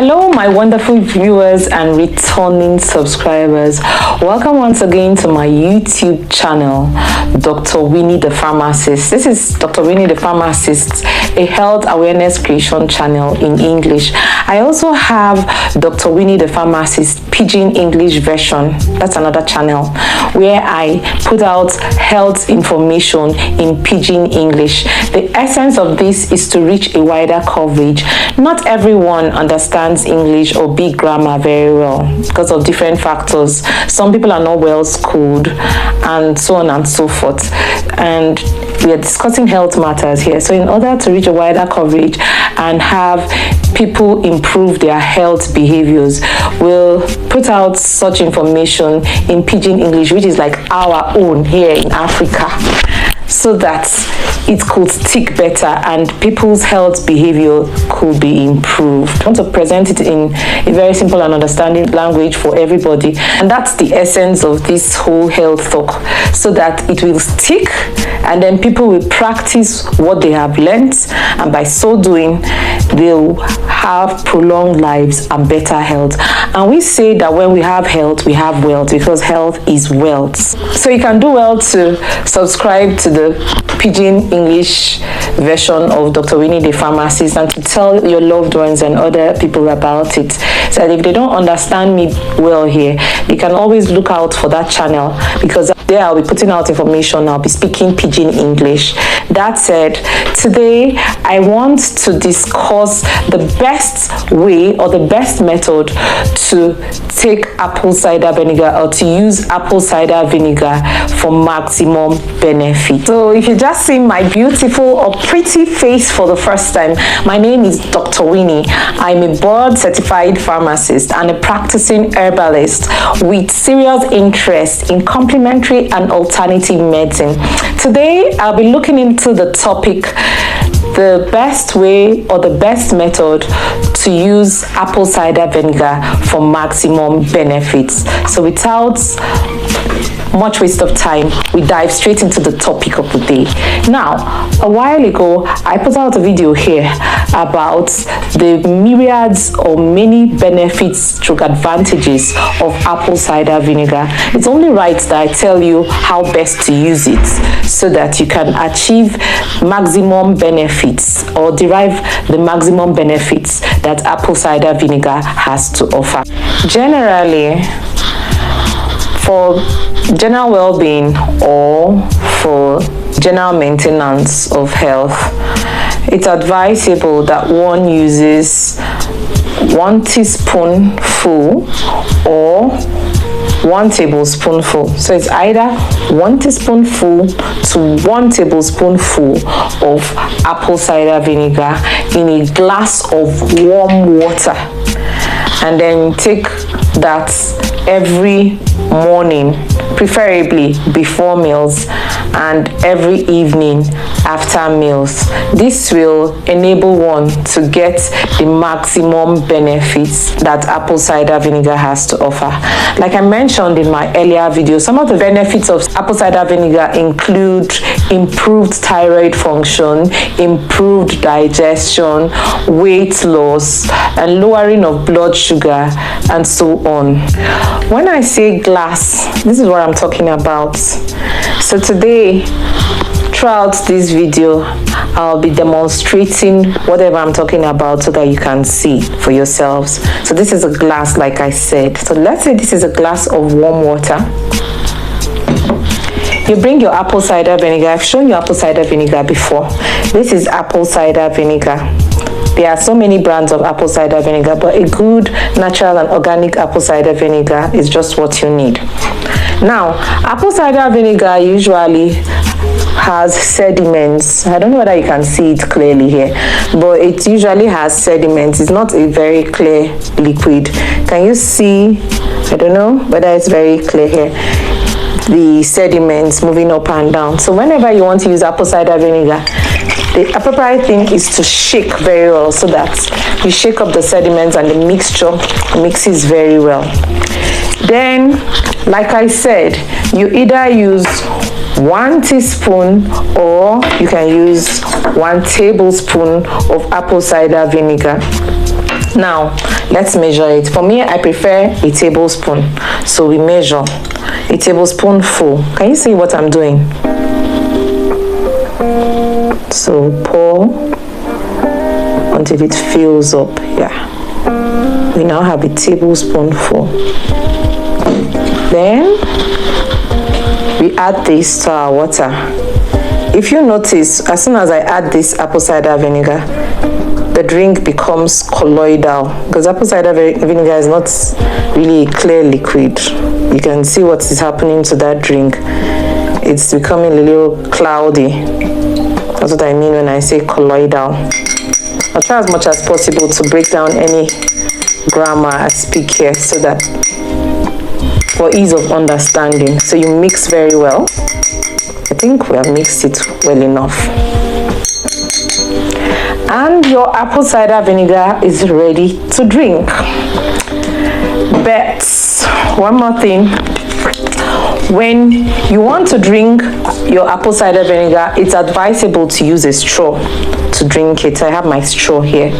Hello, my wonderful viewers and returning subscribers. Welcome once again to my YouTube channel, Dr. Winnie the Pharmacist. This is Dr. Winnie the Pharmacist, a health awareness creation channel in English. I also have Dr. Winnie the Pharmacist Pidgin English version. That's another channel where I put out health information in Pidgin English. The essence of this is to reach a wider coverage. Not everyone understands English or big grammar very well because of different factors. Some people are not well schooled and so on and so forth. And we are discussing health matters here. So in order to reach a wider coverage and have people improve their health behaviors, we'll put out such information in Pidgin English, which is like our own here in Africa, so that it could stick better and people's health behavior could be improved. I want to present it in a very simple and understanding language for everybody, and that's the essence of this whole health talk, so that it will stick and then people will practice what they have learned, and by so doing they'll have prolonged lives and better health. And we say that when we have health, we have wealth, because health is wealth. So you can do well to subscribe to the Pidgin English version of Dr. Winnie the Pharmacist, and to tell your loved ones and other people about it, so that if they don't understand me well here, they can always look out for that channel, because there I'll be putting out information. I'll be speaking Pidgin English. That said, today I want to discuss the best way or the best method to take apple cider vinegar, or to use apple cider vinegar for maximum benefit. So if you just see my beautiful or pretty face for the first time, my name is Dr. Winnie. I'm a board certified pharmacist and a practicing herbalist with serious interest in complementary and alternative medicine. Today I'll be looking into the topic, the best way or the best method to use apple cider vinegar for maximum benefits. So without much waste of time, we dive straight into the topic of the day. Now, a while ago, I put out a video here about the myriads or many benefits, stroke advantages of apple cider vinegar. It's only right that I tell you how best to use it, so that you can achieve maximum benefits or derive the maximum benefits that apple cider vinegar has to offer. Generally, for general well-being or for general maintenance of health, it's advisable that one uses 1 teaspoonful or 1 tablespoonful. So it's either 1 teaspoonful to 1 tablespoonful of apple cider vinegar in a glass of warm water, and then take that every morning, preferably before meals, and every evening after meals. This will enable one to get the maximum benefits that apple cider vinegar has to offer. Like I mentioned in my earlier video, some of the benefits of apple cider vinegar include improved thyroid function, improved digestion, weight loss, and lowering of blood sugar, and so on. When I say glass, this is what I'm talking about. So today, throughout this video, I'll be demonstrating whatever I'm talking about, so that you can see for yourselves. So this is a glass, like I said. So let's say this is a glass of warm water. You bring your apple cider vinegar. I've shown you apple cider vinegar before. This is apple cider vinegar. There are so many brands of apple cider vinegar, but a good natural and organic apple cider vinegar is just what you need. Now, apple cider vinegar usually has sediments. I don't know whether you can see it clearly here, but it usually has sediments. It's not a very clear liquid. Can you see? I don't know whether it's very clear here, the sediments moving up and down. So whenever you want to use apple cider vinegar, the appropriate thing is to shake very well, so that you shake up the sediments and the mixture mixes very well. Then, like I said, you either use 1 teaspoon or you can use 1 tablespoon of apple cider vinegar. Now let's measure it. For me, I prefer a tablespoon, so we measure a tablespoonful. Can you see what I'm doing? So pour until it fills up. Yeah, we now have a tablespoonful. Then we add this to our water. If you notice, as soon as I add this apple cider vinegar, the drink becomes colloidal, because apple cider vinegar is not really a clear liquid. You can see what is happening to that drink. It's becoming a little cloudy. That's what I mean when I say colloidal. I'll try as much as possible to break down any grammar I speak here, so that for ease of understanding. So you mix very well. I think we have mixed it well enough. And your apple cider vinegar is ready to drink. But one more thing. When you want to drink your apple cider vinegar, it's advisable to use a straw to drink it. I have my straw here.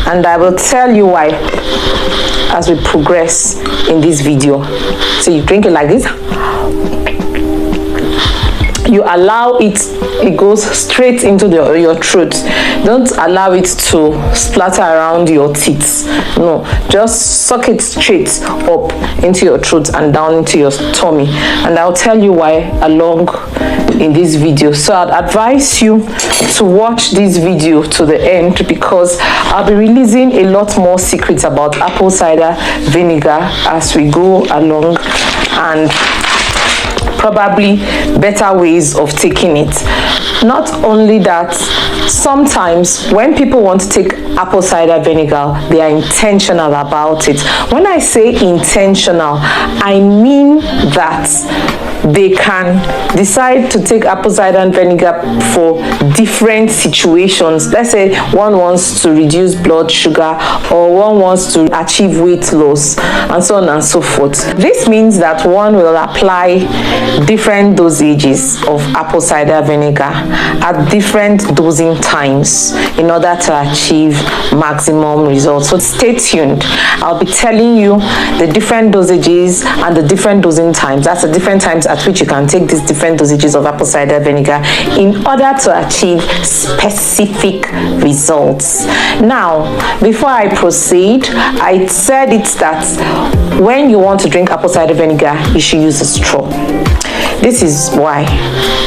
And I will tell you why as we progress in this video. So you drink it like this. You allow it goes straight into your throat. Don't allow it to splatter around your teeth. No, just suck it straight up into your throat and down into your tummy. And I'll tell you why along in this video. So I'd advise you to watch this video to the end, because I'll be releasing a lot more secrets about apple cider vinegar as we go along, and probably better ways of taking it. Not only that, sometimes when people want to take apple cider vinegar, they are intentional about it. When I say intentional, I mean that they can decide to take apple cider vinegar for different situations. Let's say one wants to reduce blood sugar, or one wants to achieve weight loss, and so on and so forth. This means that one will apply different dosages of apple cider vinegar at different dosing times in order to achieve maximum results. So stay tuned. I'll be telling you the different dosages and the different dosing times. That's the different times at which you can take these different dosages of apple cider vinegar in order to achieve specific results. Now, before I proceed, I said it that when you want to drink apple cider vinegar, you should use a straw. This is why.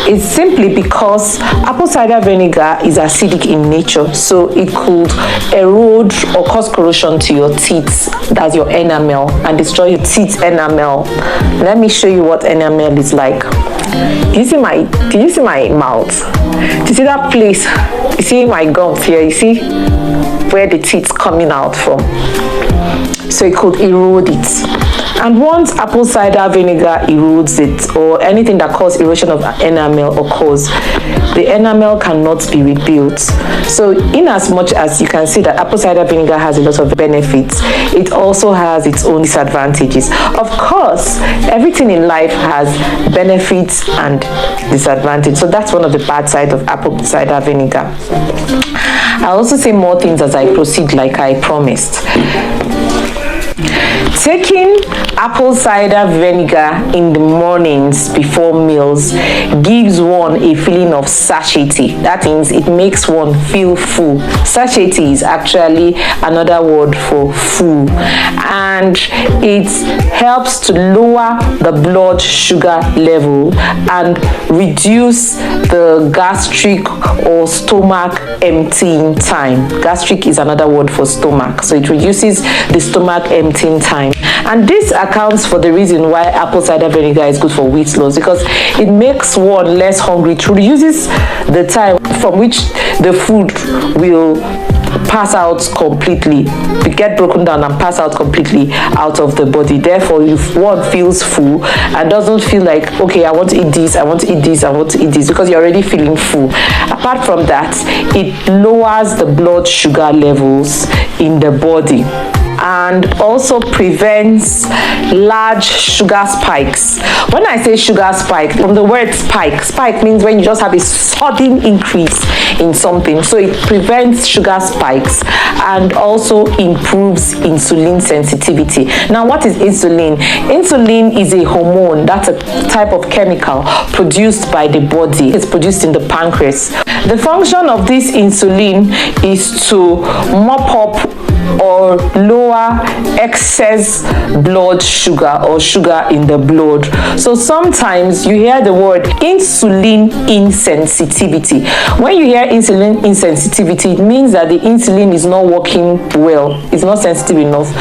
It's simply because apple cider vinegar is acidic in nature, so it could erode or cause corrosion to your teeth, that's your enamel, and destroy your teeth enamel. Let me show you what enamel is like. Do you see my mouth? Do you see that place? You see my gums here? You see where the teeth coming out from? So it could erode it. And once apple cider vinegar erodes it, or anything that causes erosion of enamel occurs, the enamel cannot be rebuilt. So in as much as you can see that apple cider vinegar has a lot of benefits, it also has its own disadvantages. Of course, everything in life has benefits and disadvantages. So that's one of the bad sides of apple cider vinegar. I'll also say more things as I proceed, like I promised. Taking apple cider vinegar in the mornings before meals gives one a feeling of satiety. That means it makes one feel full. Satiety is actually another word for full, and it helps to lower the blood sugar level and reduce the gastric or stomach emptying time. Gastric is another word for stomach, so it reduces the stomach emptying time. And this accounts for the reason why apple cider vinegar is good for weight loss, because it makes one less hungry. It reduces the time from which the food will pass out completely, get broken down and pass out completely out of the body. Therefore, if one feels full and doesn't feel like, okay, I want to eat this, I want to eat this, I want to eat this, because you're already feeling full. Apart from that, it lowers the blood sugar levels in the body. and also prevents large sugar spikes. When I say sugar spike, from the word spike means when you just have a sudden increase in something. So it prevents sugar spikes and also improves insulin sensitivity. Now, what is insulin? Insulin is a hormone. That's a type of chemical produced by the body. It's produced in the pancreas. The function of this insulin is to mop up or lower excess blood sugar or sugar in the blood. So sometimes you hear the word insulin insensitivity. When you hear insulin insensitivity, it means that the insulin is not working well. It's not sensitive enough,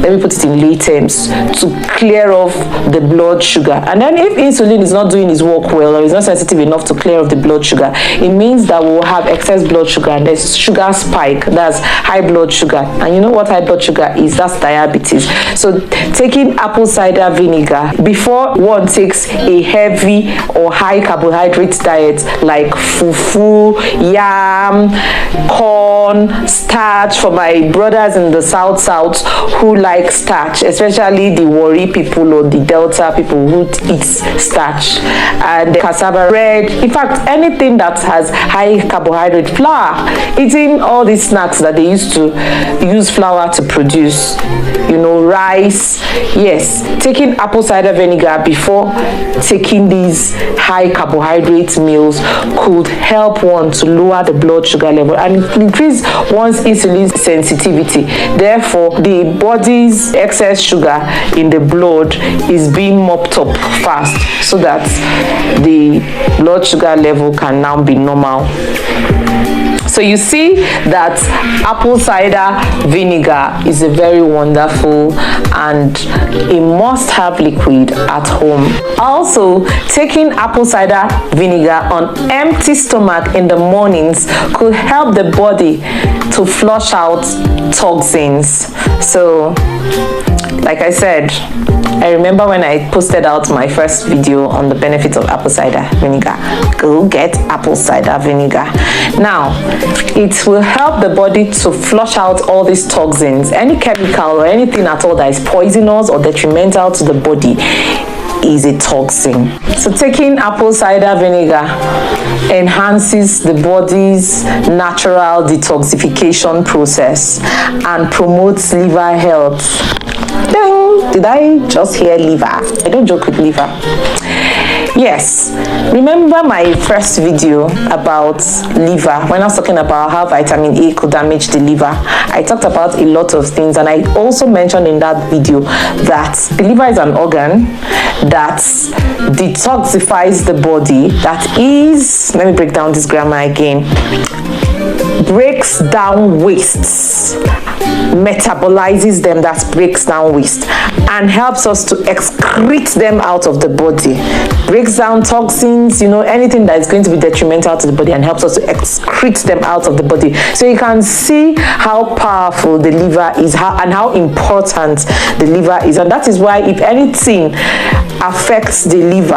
let me put it in lay terms, to clear off the blood sugar. And then if insulin is not doing its work well, or is not sensitive enough to clear off the blood sugar, it means that we'll have excess blood sugar, and there's sugar spike, that's high blood sugar. And you know what high blood sugar is? That's diabetes. So taking apple cider vinegar before one takes a heavy or high carbohydrate diet like fufu, yam, corn, starch, for my brothers in the south who like starch, especially the Warri people or the Delta people who eat starch, and cassava bread, in fact anything that has high carbohydrate, flour, eating all these snacks that they used to use flour to produce, you know, rice. Yes, taking apple cider vinegar before taking these high carbohydrate meals could help one to lower the blood sugar level and increase one's insulin sensitivity. Therefore, the body's excess sugar in the blood is being mopped up fast so that the blood sugar level can now be normal. So you see that apple cider vinegar is a very wonderful and a must-have liquid at home. Also, taking apple cider vinegar on empty stomach in the mornings could help the body to flush out toxins. So, like I said, I remember when I posted out my first video on the benefits of apple cider vinegar. Go get apple cider vinegar. Now, it will help the body to flush out all these toxins. Any chemical or anything at all that is poisonous or detrimental to the body is a toxin. So taking apple cider vinegar enhances the body's natural detoxification process and promotes liver health. Ding! Did I just hear liver? I don't joke with liver. Yes, remember my first video about liver when I was talking about how vitamin A could damage the liver? I talked about a lot of things, and I also mentioned in that video that the liver is an organ that detoxifies the body, that is, let me break down this grammar again, breaks down wastes, metabolizes them, that breaks down waste, and helps us to excrete them out of the body. Breaks down toxins, you know, anything that is going to be detrimental to the body, and helps us to excrete them out of the body. So you can see how powerful the liver is, and how important the liver is. And that is why if anything affects the liver,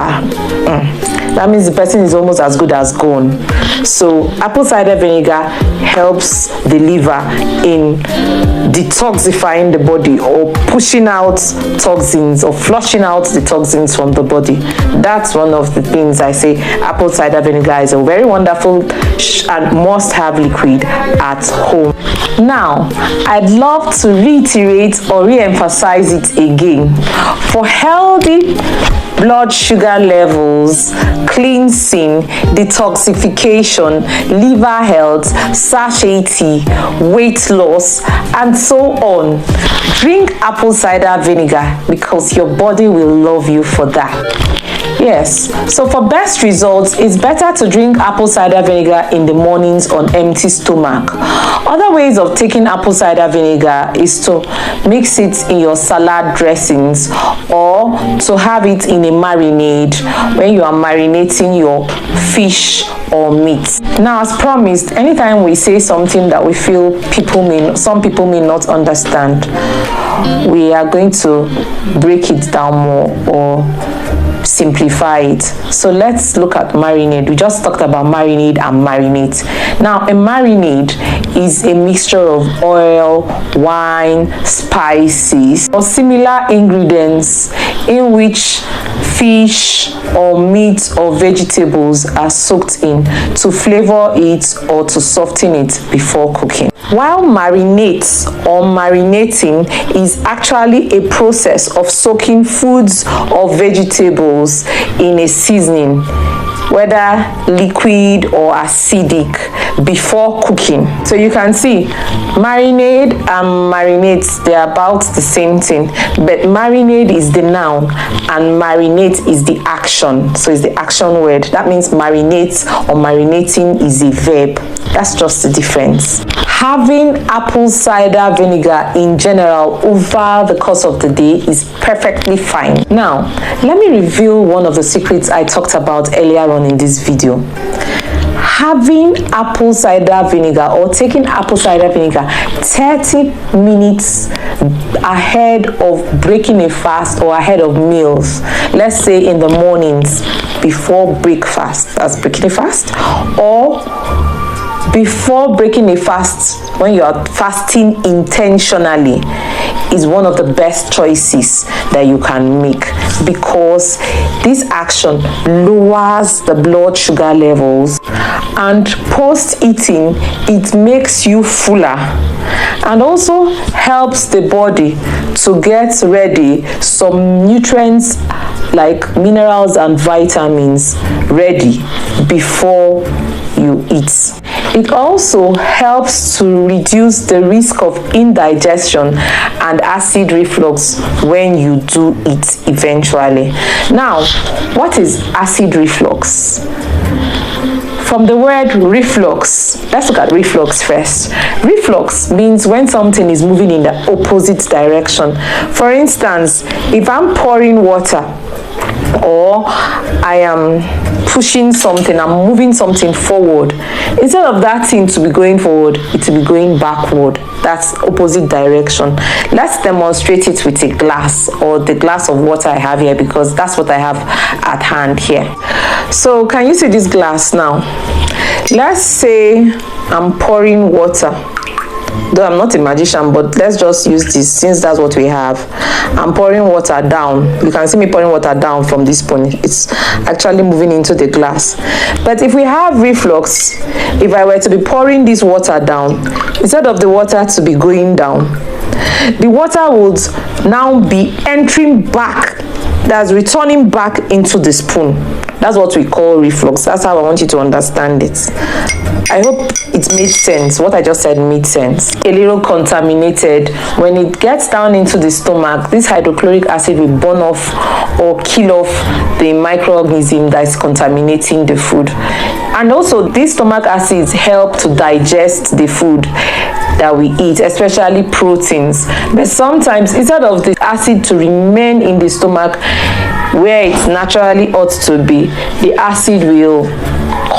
that means the person is almost as good as gone. So apple cider vinegar helps the liver in detoxifying the body, or pushing out toxins, or flushing out the toxins from the body. That's one of the things I say. Apple cider vinegar is a very wonderful and must-have liquid at home. Now, I'd love to reiterate or re-emphasize it again. For healthy blood sugar levels, cleansing, detoxification, liver health, satiety, weight loss, and so on, drink apple cider vinegar, because your body will love you for that. Yes, so for best results, it's better to drink apple cider vinegar in the mornings on empty stomach. Other ways of taking apple cider vinegar is to mix it in your salad dressings, or to have it in a marinade when you are marinating your fish or meat. Now, as promised, anytime we say something that we feel some people may not understand, we are going to break it down more, or simplify it. So let's look at marinade. We just talked about marinade and marinate. Now, a marinade is a mixture of oil, wine, spices, or similar ingredients in which fish or meat or vegetables are soaked in to flavor it or to soften it before cooking. While marinates or marinating is actually a process of soaking foods or vegetables in a seasoning, whether liquid or acidic, before cooking. So you can see marinade and marinate, they're about the same thing, but marinade is the noun and marinate is the action. So it's the action word. That means marinate or marinating is a verb. That's just the difference. Having apple cider vinegar in general over the course of the day is perfectly fine. Now, let me reveal one of the secrets I talked about earlier on in this video. Having apple cider vinegar or taking apple cider vinegar 30 minutes ahead of breaking a fast or ahead of meals, let's say in the mornings before breakfast, that's breaking a fast, or before breaking a fast when you are fasting intentionally, is one of the best choices that you can make, because this action lowers the blood sugar levels, and post eating it makes you fuller and also helps the body to get ready some nutrients like minerals and vitamins ready before you eat. It also helps to reduce the risk of indigestion and acid reflux when you do eat eventually. Now, what is acid reflux? From the word reflux, let's look at reflux first. Reflux means when something is moving in the opposite direction. For instance, if I'm pouring water or I am pushing something, I'm moving something forward, instead of that thing to be going forward, it will be going backward. That's opposite direction. Let's demonstrate it with a glass or the glass of water I have here, because that's what I have at hand here. So can you see this glass now? Let's say I'm pouring water. Though I'm not a magician, but let's just use this since that's what we have. I'm pouring water down. You can see me pouring water down from this point. It's actually moving into the glass. But if we have reflux, if I were to be pouring this water down, instead of the water to be going down, the water would now be entering back, that's returning back into the spoon. That's what we call reflux. That's how I want you to understand it. I hope it made sense. What I just said made sense. A little contaminated. When it gets down into the stomach, this hydrochloric acid will burn off or kill off the microorganism that is contaminating the food. And also, these stomach acids help to digest the food that we eat, especially proteins. But sometimes, instead of the acid to remain in the stomach where it naturally ought to be, the acid will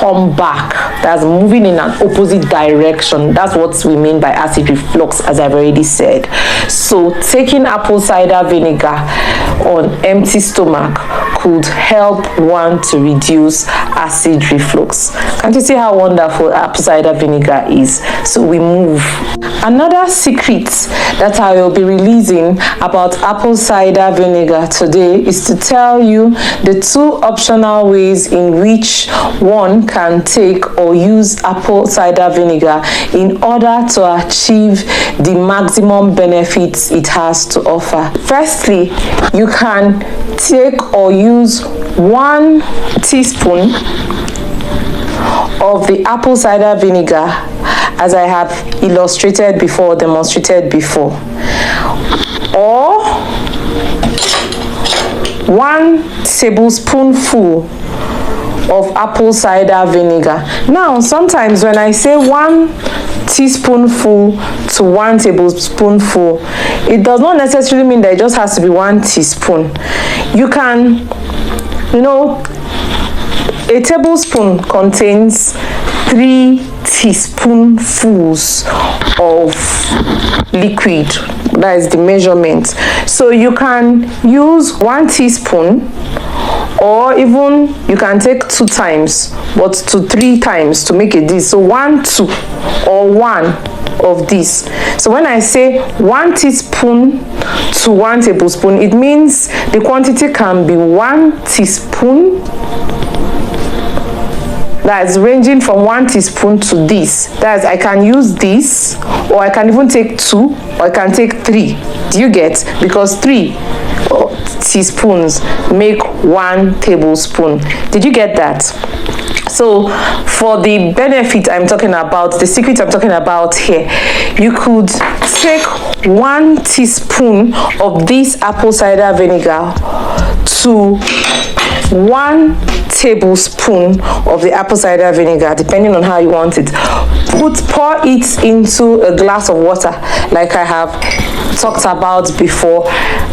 come back. That's moving in an opposite direction. That's what we mean by acid reflux, as I've already said. So taking apple cider vinegar on empty stomach could help one to reduce acid reflux. Can't you see how wonderful apple cider vinegar is? So we move. Another secret that I will be releasing about apple cider vinegar today is to tell you the two optional ways in which one can take or use apple cider vinegar in order to achieve the maximum benefits it has to offer. Firstly, you can take or use 1 teaspoon of the apple cider vinegar, as I have illustrated before, demonstrated before, or 1 tablespoonful of apple cider vinegar. Now, sometimes when I say 1 teaspoonful to 1 tablespoonful, it does not necessarily mean that it just has to be 1 teaspoon. You can, a tablespoon contains 3 teaspoonfuls of liquid. That is the measurement. So you can use 1 teaspoon or even you can take 2 times, but to 3 times to make it this. So 1, 2, or 1 of this. So when I say 1 teaspoon to 1 tablespoon, it means the quantity can be 1 teaspoon. That's ranging from 1 teaspoon to this. That's, I can use this, or I can even take 2, or I can take 3. Do you get? Because 3 teaspoons make 1 tablespoon. Did you get that? So for the benefit I'm talking about, the secret I'm talking about here, you could take 1 teaspoon of this apple cider vinegar to 1 tablespoon of the apple cider vinegar, depending on how you want it. Pour it into a glass of water, like I have talked about before,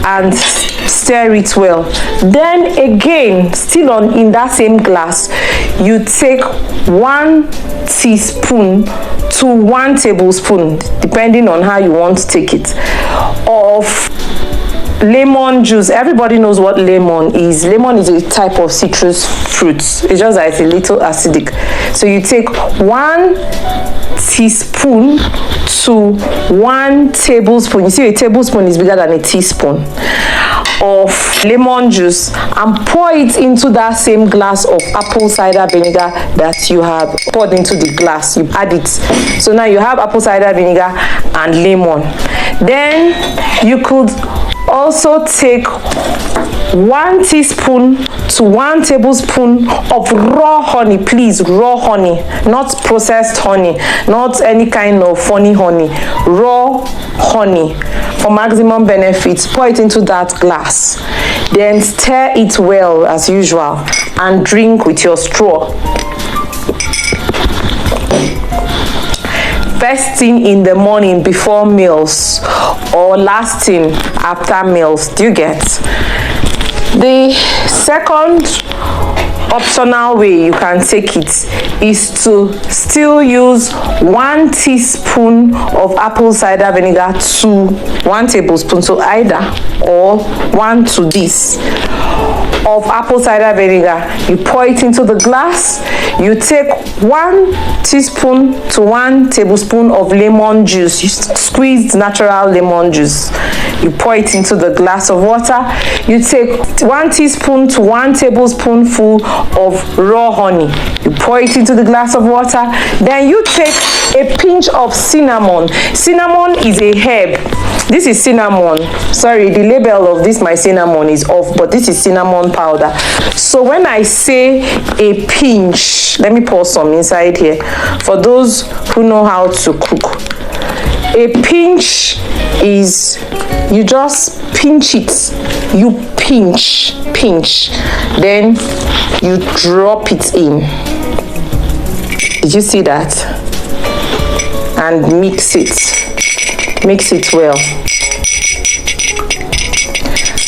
and stir it well. Then again, still in that same glass, you take 1 teaspoon to 1 tablespoon, depending on how you want to take it, of lemon juice. Everybody knows what lemon is. Lemon is a type of citrus fruit. It's just that it's a little acidic. So you take 1 teaspoon to 1 tablespoon. You see, a tablespoon is bigger than a teaspoon of lemon juice, and pour it into that same glass of apple cider vinegar that you have poured into the glass. You add it. So now you have apple cider vinegar and lemon. Then you could also take 1 teaspoon to 1 tablespoon of raw honey. Please, raw honey, not processed honey, not any kind of funny honey. Raw honey for maximum benefits. Pour it into that glass. Then stir it well as usual and drink with your straw. First thing in the morning before meals, or last thing after meals. Do you get? The second optional way you can take it is to still use 1 teaspoon of apple cider vinegar to 1 tablespoon, so either or 1 to this of apple cider vinegar. You pour it into the glass. You take 1 teaspoon to 1 tablespoon of lemon juice. You squeeze natural lemon juice. You pour it into the glass of water. You take 1 teaspoon to 1 tablespoonful of raw honey. You pour it into the glass of water. Then you take a pinch of cinnamon. Cinnamon is a herb. This is cinnamon. Sorry, the label of this my cinnamon is off, but this is cinnamon powder. So when I say a pinch, let me pour some inside here for those who know how to cook. A pinch is, you just pinch it. You pinch, then you drop it in. Did you see that? And mix it well.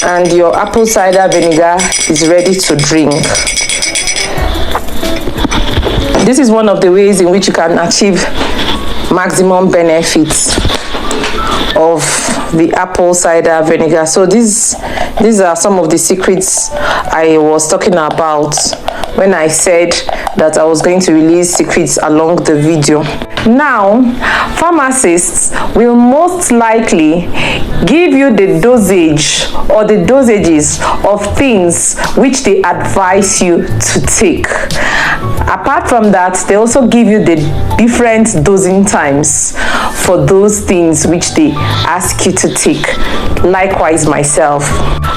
And your apple cider vinegar is ready to drink. This is one of the ways in which you can achieve maximum benefits of the apple cider vinegar. So these are some of the secrets I was talking about when I said that I was going to release secrets along the video. Now, pharmacists will most likely give you the dosage or the dosages of things which they advise you to take. Apart from that, they also give you the different dosing times for those things which they ask you to take. Likewise myself.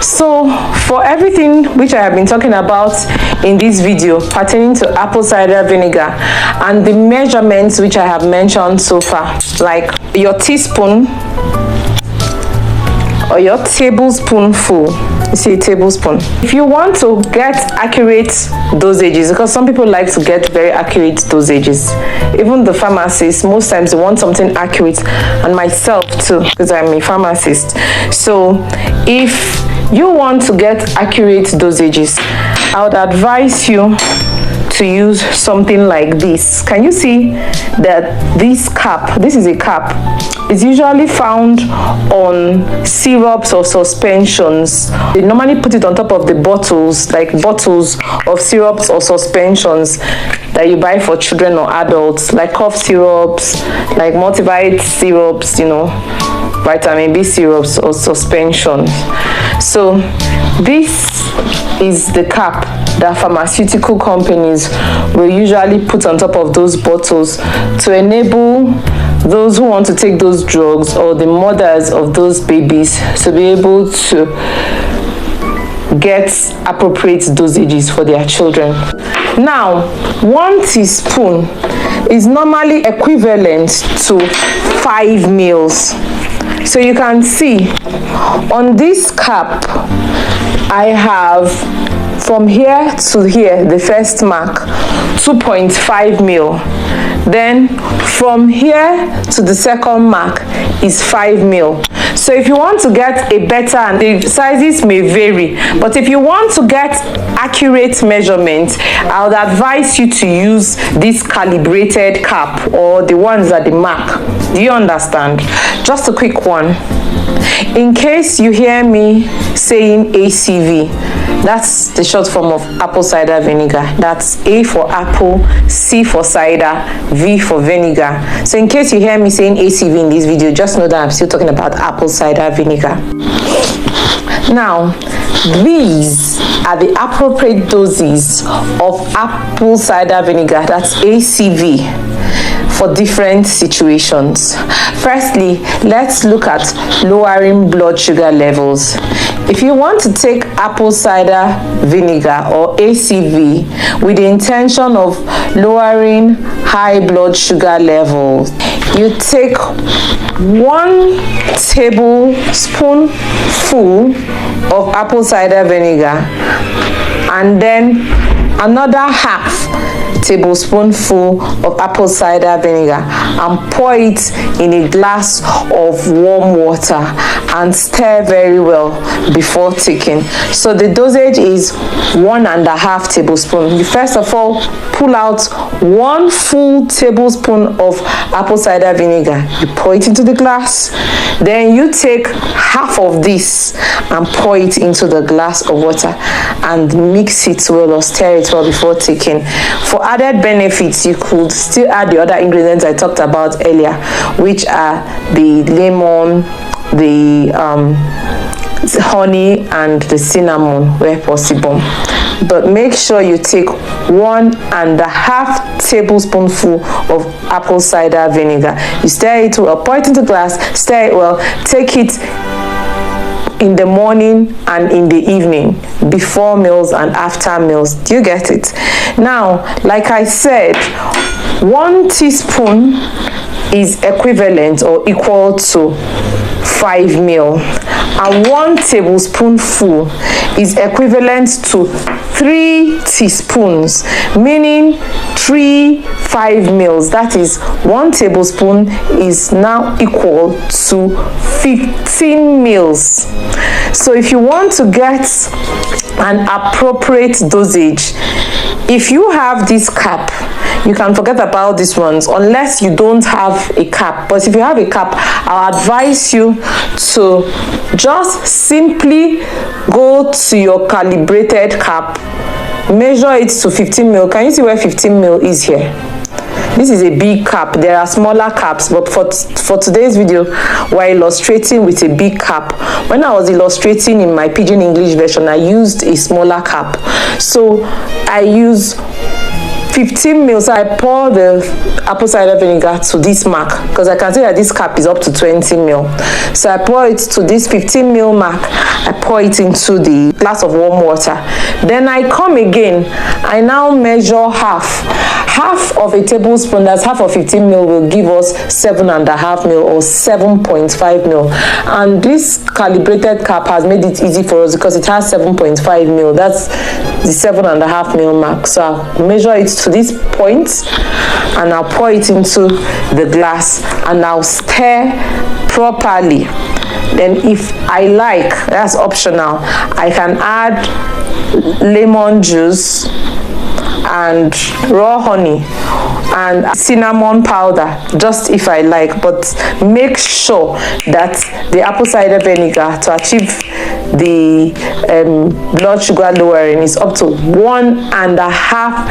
So for everything which I have been talking about in this video pertaining to apple cider vinegar and the measurements which I have mentioned so far, like your teaspoon or your tablespoonful, you see a tablespoon. If you want to get accurate dosages, because some people like to get very accurate dosages, even the pharmacists, most times they want something accurate, and myself too, because I'm a pharmacist. So if you want to get accurate dosages, I would advise you to use something like this. Can you see that this cap, this is a cap, is usually found on syrups or suspensions. They normally put it on top of the bottles, like bottles of syrups or suspensions that you buy for children or adults, like cough syrups, like multivitamin syrups, you know, vitamin B syrups or suspensions. So this is the cap that pharmaceutical companies will usually put on top of those bottles to enable those who want to take those drugs, or the mothers of those babies, to be able to get appropriate dosages for their children. Now, 1 teaspoon is normally equivalent to 5 mils. So you can see on this cap, I have from here to here, the first mark, 2.5 mil. Then from here to the second mark is 5 mil. So if you want to get a better, and the sizes may vary, but if you want to get accurate measurement, I would advise you to use this calibrated cap, or the ones at the mark. Do you understand? Just a quick one. In case you hear me saying ACV, that's the short form of apple cider vinegar. That's A for apple, C for cider, V for vinegar. So in case you hear me saying ACV in this video, just know that I'm still talking about apple cider vinegar. Now, these are the appropriate doses of apple cider vinegar, that's ACV, for different situations. Firstly, let's look at lowering blood sugar levels. If you want to take apple cider vinegar or ACV with the intention of lowering high blood sugar levels, you take 1 tablespoon full of apple cider vinegar and then another half tablespoonful of apple cider vinegar and pour it in a glass of warm water and stir very well before taking. So the dosage is 1.5 tablespoons. You first of all pull out 1 full tablespoon of apple cider vinegar. You pour it into the glass. Then you take half of this and pour it into the glass of water and mix it well or stir it well before taking. For added benefits, you could still add the other ingredients I talked about earlier, which are the lemon, the honey, and the cinnamon where possible. But make sure you take 1.5 tablespoonful of apple cider vinegar. You stir it well, pour it into glass, stir it well, take it in the morning and in the evening, before meals and after meals. Do you get it? Now, like I said, 1 teaspoon is equivalent or equal to 5 mil, and 1 tablespoonful is equivalent to 3 teaspoons, meaning 5 mils. That is, 1 tablespoon is now equal to 15 mils. So if you want to get an appropriate dosage, if you have this cap, you can forget about these ones unless you don't have a cap. But if you have a cap, I'll advise you to just simply go to your calibrated cap, measure it to 15 mil. Can you see where 15 mil is here? This is a big cap. There are smaller caps, but for today's video, we're illustrating with a big cap. When I was illustrating in my Pidgin English version, I used a smaller cap. So I use 15 mil. So I pour the apple cider vinegar to this mark, because I can see that this cap is up to 20 mil. So I pour it to this 15 mil mark. I pour it into the glass of warm water. Then I come again. I now measure half of a tablespoon. That's half of 15 mil will give us 7.5 mil or 7.5 mil. And this calibrated cap has made it easy for us because it has 7.5 mil. That's the 7.5 mil mark. So I'll measure it to this point and I'll pour it into the glass and I'll stir properly. Then if I like, that's optional, I can add lemon juice and raw honey and cinnamon powder, just if I like, but make sure that the apple cider vinegar, to achieve the blood sugar lowering, is up to 1.5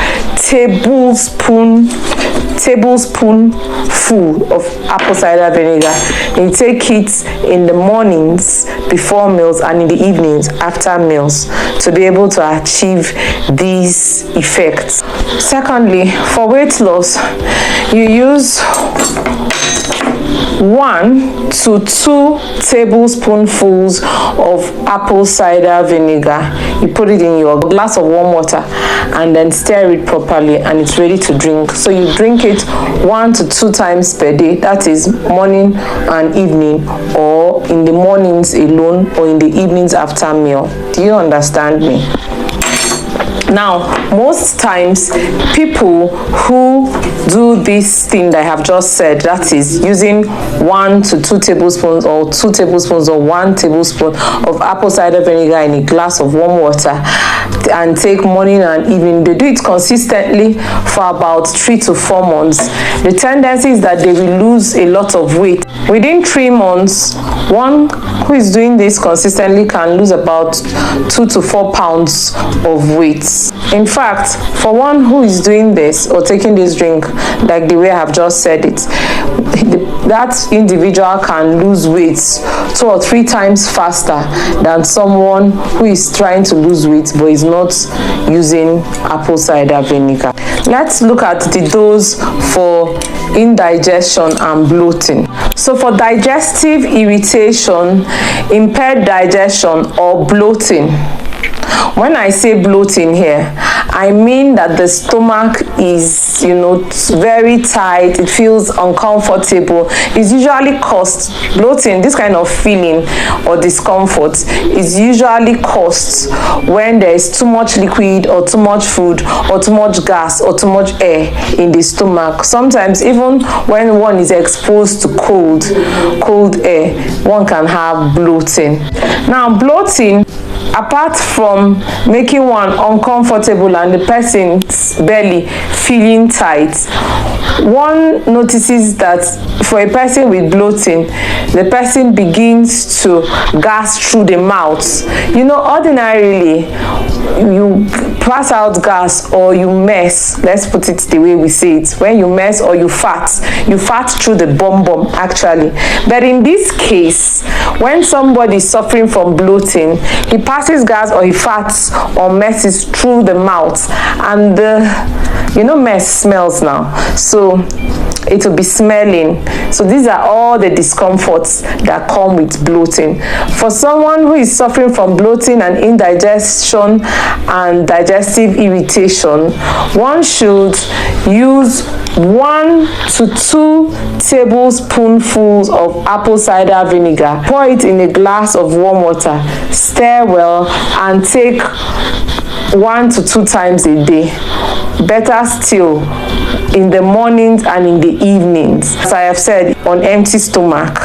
tablespoon full of apple cider vinegar. You take it in the mornings before meals and in the evenings after meals to be able to achieve these effects. Secondly, for weight loss, you use 1 to 2 tablespoonfuls of apple cider vinegar. You put it in your glass of warm water and then stir it properly, and it's ready to drink. So you drink it 1 to 2 times per day, that is morning and evening, or in the mornings alone or in the evenings after meal. Do you understand me? Now, most times people who do this thing that I have just said, that is using 1 to 2 tablespoons or 2 tablespoons or 1 tablespoon of apple cider vinegar in a glass of warm water and take morning and evening, they do it consistently for about 3 to 4 months. The tendency is that they will lose a lot of weight. Within 3 months, one who is doing this consistently can lose about 2 to 4 pounds of weight. In fact, for one who is doing this or taking this drink like the way I have just said it, that individual can lose weight 2 or 3 times faster than someone who is trying to lose weight but is not using apple cider vinegar. Let's look at the dose for indigestion and bloating. So for digestive irritation, impaired digestion, or bloating, when I say bloating here, I mean that the stomach is, very tight, it feels uncomfortable. It's usually caused, bloating, this kind of feeling or discomfort is usually caused when there is too much liquid or too much food or too much gas or too much air in the stomach. Sometimes even when one is exposed to cold air, one can have bloating. Now, bloating, apart from making one uncomfortable and the person's belly feeling tight, one notices that for a person with bloating, the person begins to gas through the mouth. Ordinarily, you pass out gas or you mess, let's put it the way we say it, when you mess or you fart through the bum actually. But in this case, when somebody is suffering from bloating, he passes gas or he farts or messes through the mouth, and mess smells now, so it will be smelling. So these are all the discomforts that come with bloating. For someone who is suffering from bloating and indigestion and digestive irritation, one should use 1 to 2 tablespoonfuls of apple cider vinegar. Pour it in a glass of warm water, stir well, and take 1 to 2 times a day. Better still, in the mornings and in the evenings, as I have said, on empty stomach,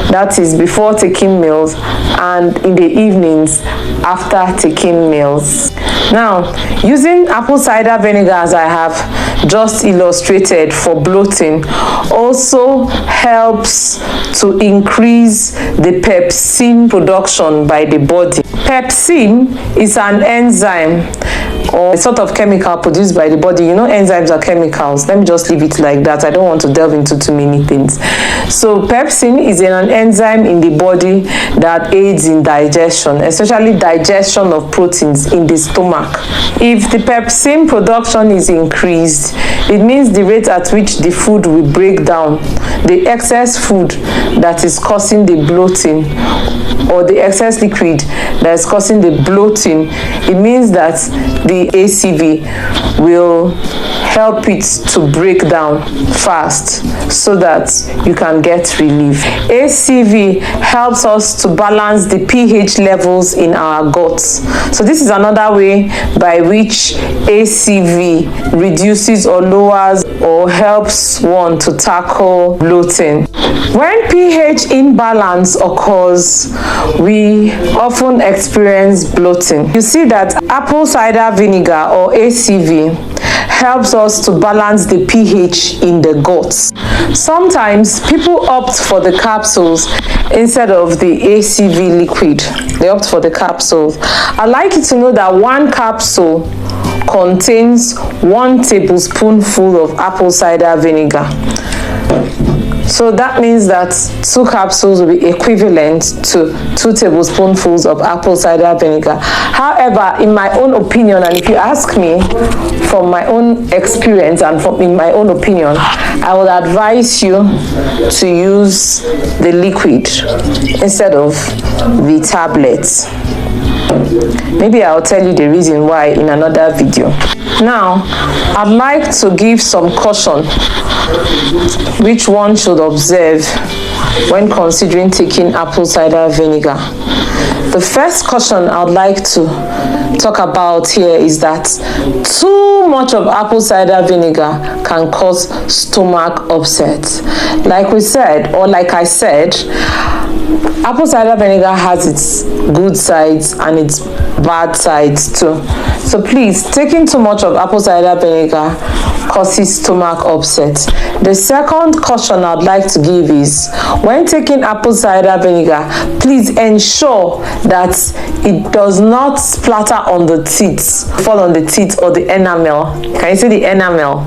that is before taking meals, and in the evenings after taking meals. Now, using apple cider vinegar, as I have just illustrated, for bloating also helps to increase the pepsin production by the body. Pepsin is an enzyme or a sort of chemical produced by the body. Enzymes are chemicals. Let me just leave it like that. I don't want to delve into too many things. So pepsin is an enzyme in the body that aids in digestion, especially digestion of proteins in the stomach. If the pepsin production is increased, it means the rate at which the food will break down, the excess food that is causing the bloating or the excess liquid that is causing the bloating, it means that the ACV will help it to break down fast so that you can get relief. ACV helps us to balance the pH levels in our guts. So this is another way by which ACV reduces or lowers or helps one to tackle bloating. When pH imbalance occurs, we often experience bloating. You see that apple cider vinegar or ACV helps us to balance the pH in the guts. Sometimes people opt for the capsules instead of the ACV liquid. They opt for the capsules. I'd like you to know that one capsule contains 1 tablespoonful of apple cider vinegar. So that means that 2 capsules will be equivalent to 2 tablespoonfuls of apple cider vinegar. However, in my own opinion, and if you ask me from my own experience and in my own opinion, I would advise you to use the liquid instead of the tablets. Maybe I'll tell you the reason why in another video. Now, I'd like to give some caution which one should observe when considering taking apple cider vinegar. The first caution I'd like to talk about here is that too much of apple cider vinegar can cause stomach upset. Like we said, or like I said, apple cider vinegar has its good sides and its bad sides too. So please, taking too much of apple cider vinegar causes stomach upset. The second caution I'd like to give is, when taking apple cider vinegar, please ensure that it does not splatter on the teeth, fall on the teeth or the enamel. Can you see the enamel?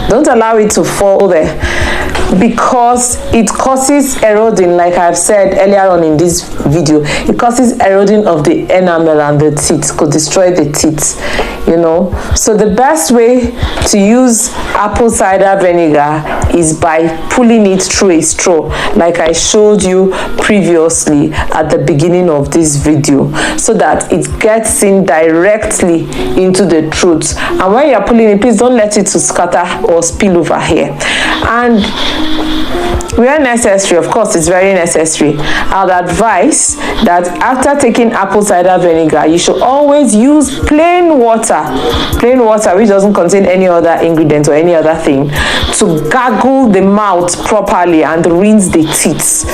Don't allow it to fall there, because it causes eroding. Like I've said earlier on in this video, it causes eroding of the enamel and the teeth, could destroy the teeth, you know. So the best way to use apple cider vinegar is by pulling it through a straw, like I showed you previously at the beginning of this video, so that it gets in directly into the throat. And when you're pulling it, please don't let it to scatter or spill over here. And where necessary, of course it's very necessary, I would advise that after taking apple cider vinegar, you should always use plain water which doesn't contain any other ingredient or any other thing, to gargle the mouth properly and rinse the teeth.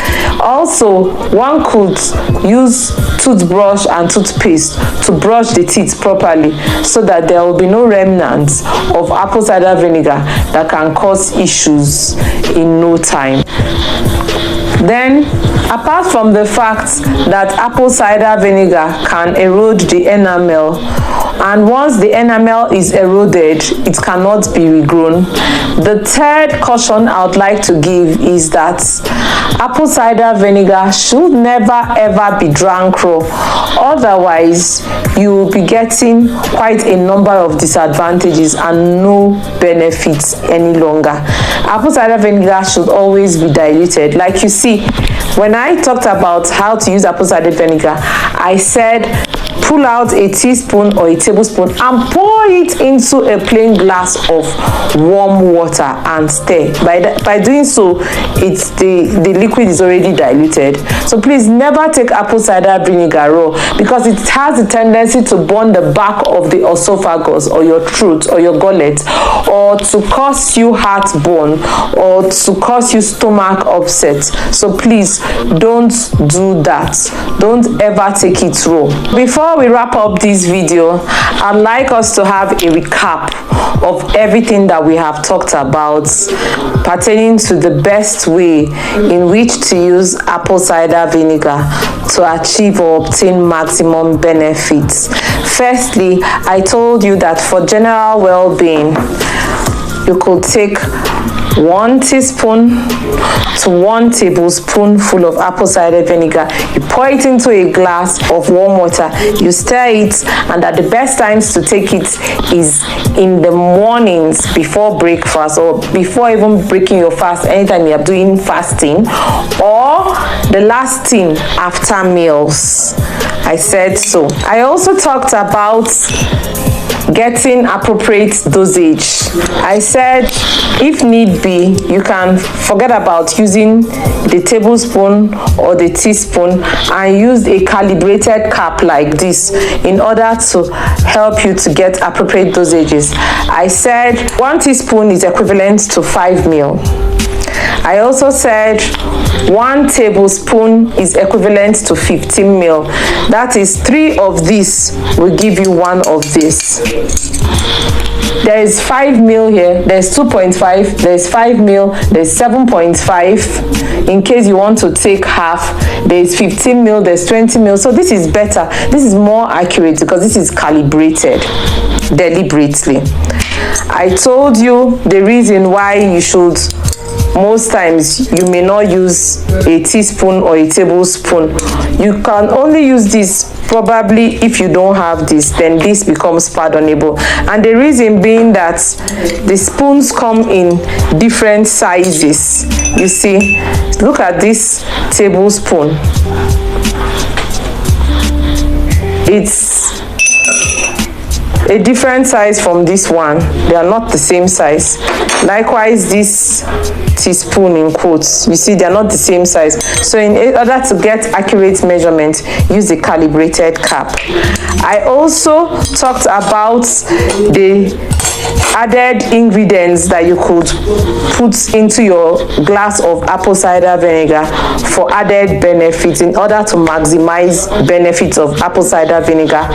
Also, one could use toothbrush and toothpaste to brush the teeth properly, so that there will be no remnants of apple cider vinegar that can cause issues in no time. Then, apart from the fact that apple cider vinegar can erode the enamel, and once the enamel is eroded, it cannot be regrown, the third caution I would like to give is that apple cider vinegar should never ever be drank raw. Otherwise, you will be getting quite a number of disadvantages and no benefits any longer. Apple cider vinegar should always be diluted. Like you see, when I talked about how to use apple cider vinegar, I said pull out a teaspoon or a tablespoon and pour it into a plain glass of warm water and stir. By doing so, the liquid is already diluted. So please never take apple cider vinegar raw, because it has a tendency to burn the back of the esophagus or your throat or your gullet, or to cause you heartburn, or to cause you stomach upset. So please don't do that. Don't ever take it raw. Before we wrap up this video, I'd like us to have a recap of everything that we have talked about pertaining to the best way in which to use apple cider vinegar to achieve or obtain maximum benefits. Firstly, I told you that for general well-being, you could take 1 teaspoon to 1 tablespoonful of apple cider vinegar. You pour it into a glass of warm water, you stir it, and at the best times to take it is in the mornings before breakfast, or before even breaking your fast, anytime you are doing fasting, or the last thing after meals. I said so. I also talked about getting appropriate dosage. I said if need be, you can forget about using the tablespoon or the teaspoon and use a calibrated cap like this in order to help you to get appropriate dosages. I said 1 teaspoon is equivalent to 5 ml. I also said 1 tablespoon is equivalent to 15 ml. That is 3 of this will give you 1 of this. There is 5 ml here, there's 2.5, there's 5 ml, there's 7.5. In case you want to take half, there's 15 ml, there's 20 ml. So this is better, this is more accurate because this is calibrated deliberately. I told you the reason why you should, most times you may not use a teaspoon or a tablespoon. You can only use this probably if you don't have this, then this becomes pardonable. And the reason being that the spoons come in different sizes. You see, look at this tablespoon. It's a different size from this one. They are not the same size. Likewise, this teaspoon in quotes, you see, they are not the same size. So in order to get accurate measurement, use a calibrated cap. I also talked about the added ingredients that you could put into your glass of apple cider vinegar for added benefits in order to maximize benefits of apple cider vinegar.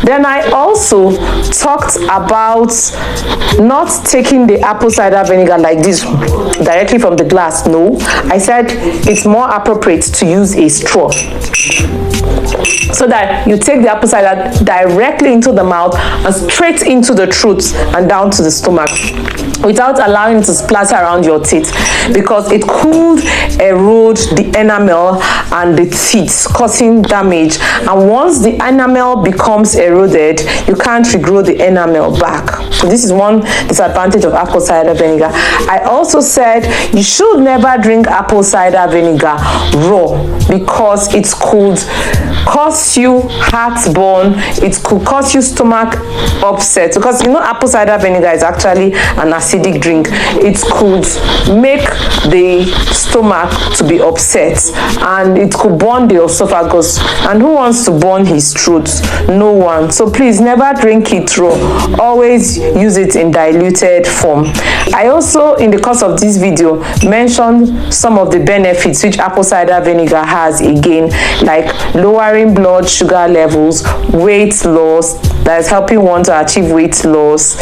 Then I also talked about not taking the apple cider vinegar like this directly from the glass. No, I said it's more appropriate to use a straw, so that you take the apple cider directly into the mouth and straight into the throat and down to the stomach without allowing it to splatter around your teeth, because it could erode the enamel and the teeth, causing damage. And once the enamel becomes eroded, you can't regrow the enamel back. So this is one disadvantage of apple cider vinegar. I also said you should never drink apple cider vinegar raw, because it could cause you heartburn, it could cause you stomach upset, because you know apple cider vinegar is actually an acidic drink. It could make the stomach to be upset, and it could burn the esophagus, and who wants to burn his throat? No one. So please never drink it raw, always use it in diluted form. I also, in the course of this video, mentioned some of the benefits which apple cider vinegar has, again, like lowering blood sugar levels, weight loss, that is helping one to achieve weight loss,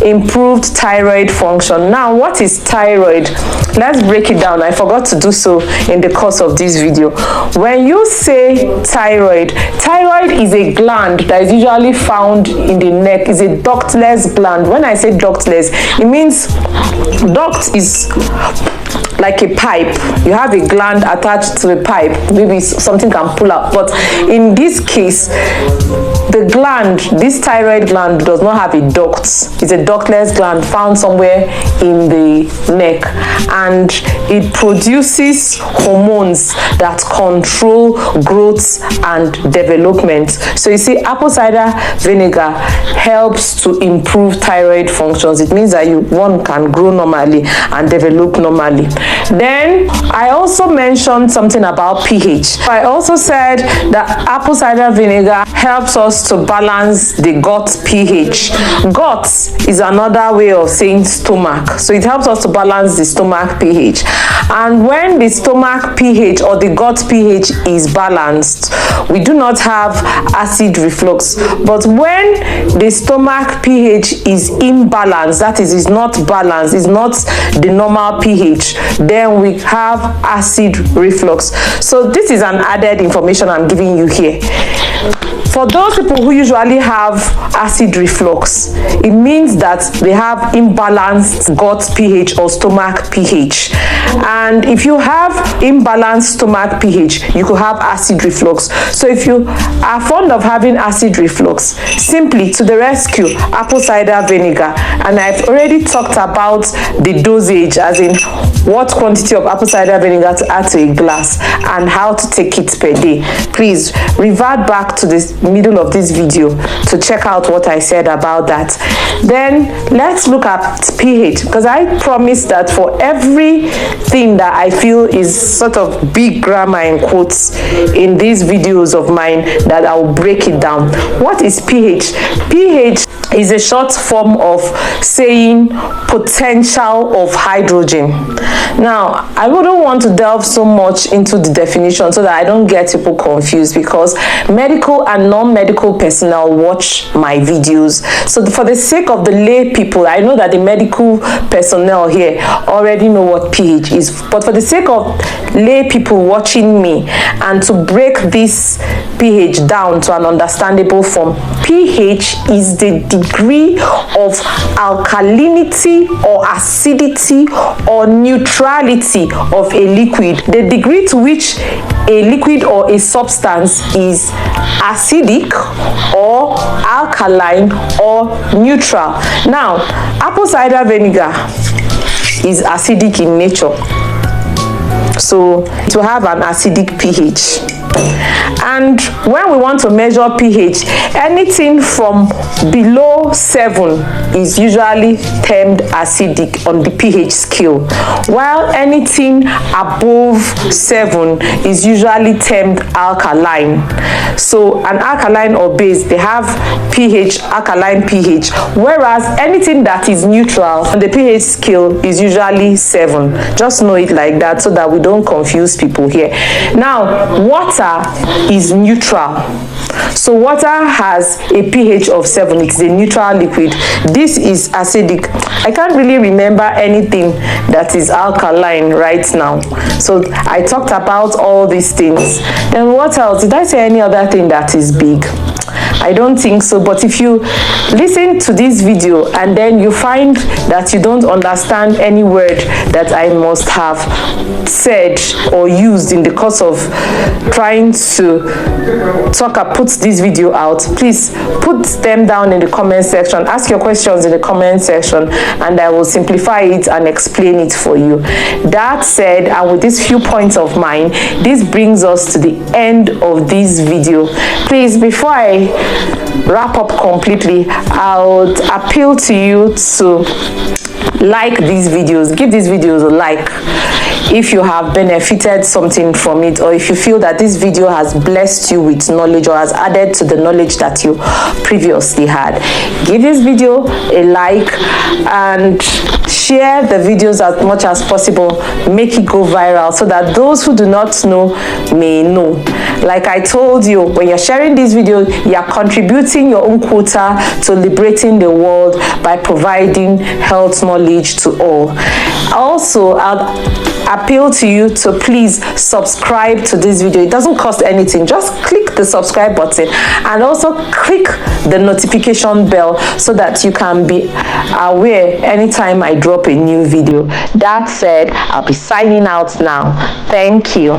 improved thyroid function. Now, what is thyroid? Let's break it down. I forgot to do so in the course of this video. When you say thyroid, thyroid is a gland that is usually found in the neck. It's a ductless gland. When I say ductless, it means duct is like a pipe. You have a gland attached to a pipe. Maybe something can pull out, but in this case, the gland, this thyroid gland, does not have a duct. It's a ductless gland found somewhere in the neck, and it produces hormones that control growth and development. So you see, apple cider vinegar helps to improve thyroid functions. It means that one can grow normally and develop normally. Then I also mentioned something about pH. I also said that apple cider vinegar helps us to balance the gut pH. Gut is another way of saying stomach. So it helps us to balance the stomach pH. And when the stomach pH or the gut pH is balanced, we do not have acid reflux. But when the stomach pH is imbalanced, that is not balanced, is not the normal pH, then we have acid reflux. So this is an added information I'm giving you here. For those people who usually have acid reflux, it means that they have imbalanced gut pH or stomach pH. And if you have imbalanced stomach pH, you could have acid reflux. So if you are fond of having acid reflux, simply to the rescue, apple cider vinegar. And I've already talked about the dosage, as in what quantity of apple cider vinegar to add to a glass and how to take it per day. Please revert back to the middle of this video to check out what I said about that. Then let's look at pH, because I promised that for everything that I feel is sort of big grammar in quotes in these videos of mine, that I'll break it down. What is pH? pH is a short form of saying potential of hydrogen. Now, I wouldn't want to delve so much into the definition so that I don't get people confused, because medical and non-medical personnel watch my videos. So for the sake of the lay people, I know that the medical personnel here already know what pH is, but for the sake of lay people watching me and to break this pH down to an understandable form, pH is the degree of alkalinity or acidity or neutrality of a liquid, the degree to which a liquid or a substance is acidic or alkaline or neutral. Now, apple cider vinegar is acidic in nature, so to have an acidic pH. And when we want to measure pH, anything from below 7 is usually termed acidic on the pH scale, while anything above 7 is usually termed alkaline. So an alkaline or base, they have pH, alkaline pH, whereas anything that is neutral on the pH scale is usually 7. Just know it like that so that we don't confuse people here. Now, water is neutral. So water has a pH of 7. It's a neutral liquid. This is acidic. I can't really remember anything that is alkaline right now. So I talked about all these things. Then what else? Did I say any other thing that is big? I don't think so. But if you listen to this video and then you find that you don't understand any word that I must have said or used in the course of trying to put this video out, please put them down in the comment section. Ask your questions in the comment section and I will simplify it and explain it for you. That said, and with these few points of mine, this brings us to the end of this video. Please, before I wrap up completely, I would appeal to you to like these videos. Give these videos a like if you have benefited something from it, or if you feel that this video has blessed you with knowledge or has added to the knowledge that you previously had. Give this video a like and share the videos as much as possible. Make it go viral so that those who do not know may know. Like I told you, when you're sharing this video, you are contributing your own quota to liberating the world by providing health knowledge to all. Also, I'll appeal to you to please subscribe to this video. It doesn't cost anything. Just click the subscribe button and also click the notification bell so that you can be aware anytime I drop a new video. That said, I'll be signing out now. Thank you.